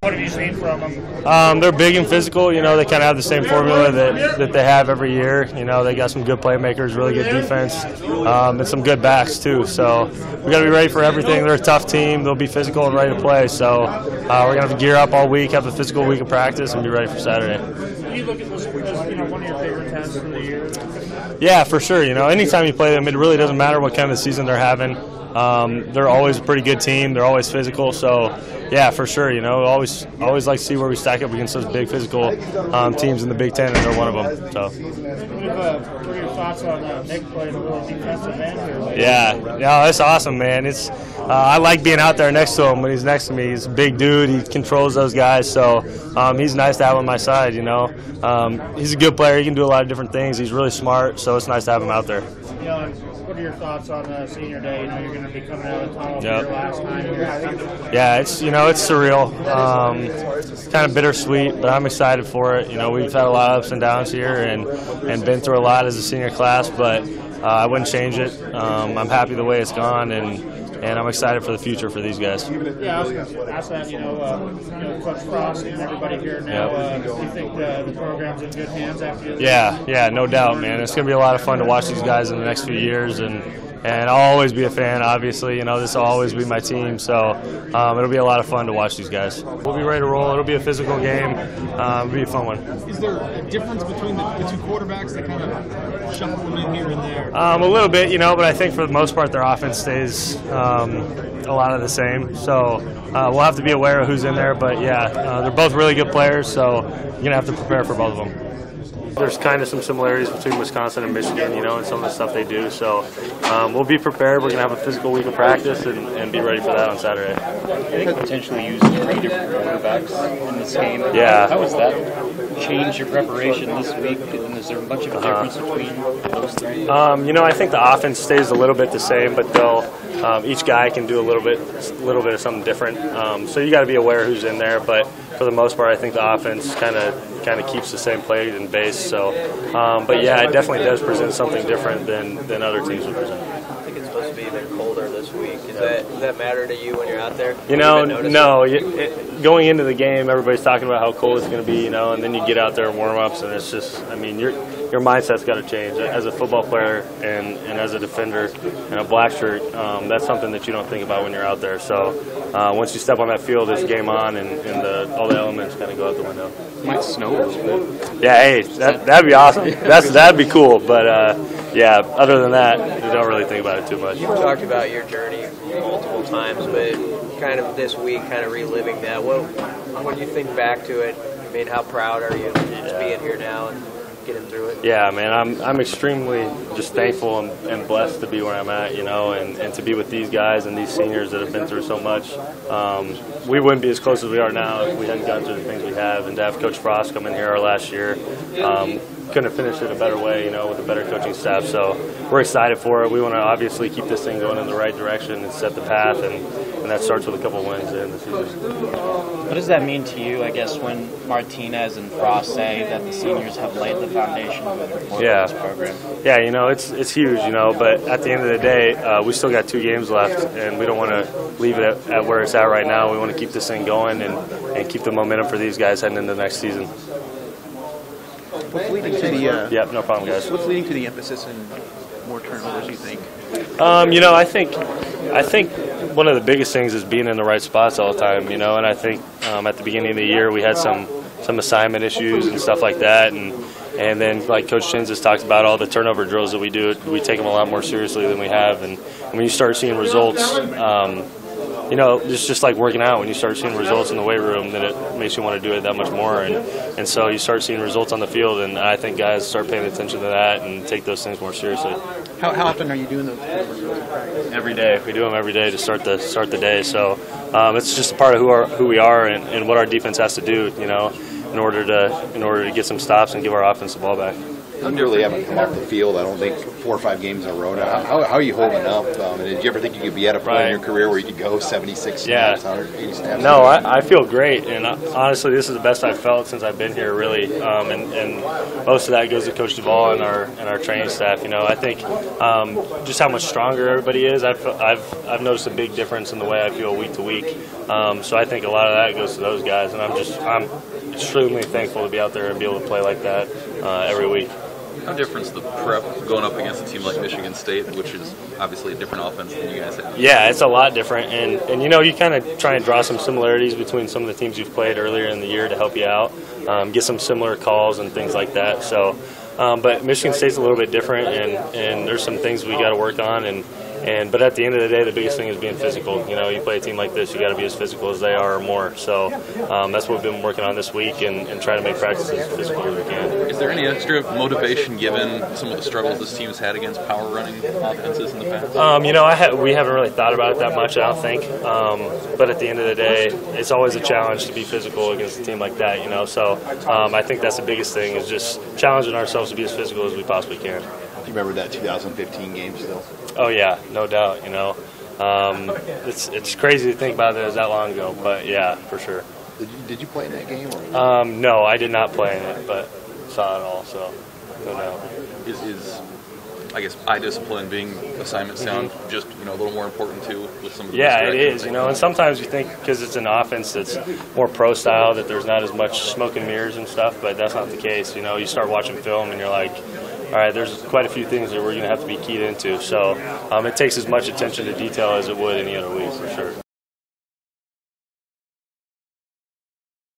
What have you seen from them? They're big and physical. You know, they kind of have the same formula that they have every year. You know, they got some good playmakers, really good defense, and some good backs too. So we got to be ready for everything. They're a tough team. They'll be physical and ready to play. So we're gonna have to gear up all week, have a physical week of practice, and be ready for Saturday. Do you look at this as one of your favorite tests of the year? Yeah, for sure. You know, anytime you play them, it really doesn't matter what kind of season they're having. They're always a pretty good team. They're always physical. So, yeah, for sure. You know, always like to see where we stack up against those big physical teams in the Big Ten, and they're one of them. So. What are your thoughts on Nick playing a little defensive end here? Yeah, that's awesome, man. I like being out there next to him when he's next to me. He's a big dude. He controls those guys. So he's nice to have on my side. You know, he's a good player. He can do a lot of different things. He's really smart. So it's nice to have him out there. What are your thoughts on senior day? You know, you're going to be coming out of the tunnel for your last time here. Yeah, it's surreal. Kind of bittersweet, but I'm excited for it. You know, we've had a lot of ups and downs here and been through a lot as a senior class, but I wouldn't change it. I'm happy the way it's gone, and I'm excited for the future for these guys. Yeah, I was going to ask that. Coach Frost and everybody here now. Do you think the program's in good hands after you? Yeah, no doubt, man. It's going to be a lot of fun to watch these guys in the next few years, and I'll always be a fan, obviously. You know, this will always be my team, so it'll be a lot of fun to watch these guys. We'll be ready to roll. It'll be a physical game. It'll be a fun one. Is there a difference between the two quarterbacks that kind of shuffle them in here and there? A little bit, you know, but I think for the most part their offense stays a lot of the same. So we'll have to be aware of who's in there, but yeah, they're both really good players, so you're going to have to prepare for both of them. There's kind of some similarities between Wisconsin and Michigan, you know, and some of the stuff they do. So we'll be prepared. We're going to have a physical week of practice and be ready for that on Saturday. I think potentially use 3 different quarterbacks in this game. Yeah. How has that changed your preparation this week? And is there much of a difference between those 3? You know, I think the offense stays a little bit the same, but each guy can do a little bit of something different. So you got to be aware who's in there, but for the most part, I think the offense kind of keeps the same play and base. So, but yeah, it definitely does present something different than other teams would present. I think it's supposed to be even colder this week. Does that matter to you when you're out there? You know, no. Going into the game, everybody's talking about how cold it's going to be, you know, and then you get out there and warm-ups, and it's just, I mean, your mindset's got to change. As a football player and as a defender and a black shirt, that's something that you don't think about when you're out there. So once you step on that field, it's game on, and all the elements kind of go out the window. It might snow a little bit. Yeah, hey, that'd be awesome. That'd be cool, but yeah, other than that, you don't really think about it too much. You've talked about your journey multiple times, but kind of this week, kind of reliving that. When you think back to it, I mean, how proud are you just being here now and getting through it? Yeah, man, I'm extremely just thankful and blessed to be where I'm at, you know, and to be with these guys and these seniors that have been through so much. We wouldn't be as close as we are now if we hadn't gone through the things we have, and to have Coach Frost come in here our last year, couldn't have finished it a better way, you know, with a better coaching staff. So we're excited for it. We want to obviously keep this thing going in the right direction and set the path, and that starts with a couple wins in the season. What does that mean to you, I guess, when Martinez and Frost say that the seniors have laid the foundation for this program? Yeah, you know, it's huge, you know, but at the end of the day, we still got 2 games left, and we don't want to leave it at where it's at right now. We want to keep this thing going and keep the momentum for these guys heading into the next season. What's leading to the yeah, no problem, guys. What's leading to the emphasis in more turnovers, you think? You know, I think one of the biggest things is being in the right spots all the time, you know, and I think at the beginning of the year we had some assignment issues and stuff like that, and then like Coach Chins has talked about, all the turnover drills that we do, we take them a lot more seriously than we have, and when you start seeing results, you know, it's just like working out. When you start seeing results in the weight room, then it makes you want to do it that much more. And so you start seeing results on the field, and I think guys start paying attention to that and take those things more seriously. How often are you doing those? Every day. We do them every day to start the day. So it's just a part of who we are and what our defense has to do, you know, in order to get some stops and give our offense the ball back. You really haven't come off the field, I don't think, 4 or 5 games in a row now. How are you holding up? And did you ever think you could be at a point in your career where you could go 76 snaps, 180 snaps? No, I feel great, and honestly, this is the best I've felt since I've been here, really. And most of that goes to Coach Duvall and our training staff. You know, I think just how much stronger everybody is. I've noticed a big difference in the way I feel week to week. So I think a lot of that goes to those guys, and I'm extremely thankful to be out there and be able to play like that every week. How different is the prep going up against a team like Michigan State, which is obviously a different offense than you guys have? Yeah, it's a lot different, and you know, you kind of try and draw some similarities between some of the teams you've played earlier in the year to help you out, get some similar calls and things like that. So, but Michigan State's a little bit different, and there's some things we got to work on, but at the end of the day, the biggest thing is being physical. You know, you play a team like this, you got to be as physical as they are or more. So that's what we've been working on this week, and trying to make practice as physical as we can. Is there any extra motivation given some of the struggles this team has had against power running offenses in the past? You know, we haven't really thought about it that much, I don't think. But at the end of the day, it's always a challenge to be physical against a team like that. You know, so I think that's the biggest thing, is just challenging ourselves to be as physical as we possibly can. Do you remember that 2015 game still? Oh yeah, no doubt. You know, it's crazy to think about it as that long ago, but yeah, for sure. Did you play in that game? Or? No, I did not play in it, but saw it all. So no doubt. Is I guess eye discipline being assignment sound just a little more important too with some of the it is. You know, and sometimes you think because it's an offense that's more pro style that there's not as much smoke and mirrors and stuff, but that's not the case. You know, you start watching film and you're like, all right, there's quite a few things that we're going to have to be keyed into. So it takes as much attention to detail as it would any other week, for sure.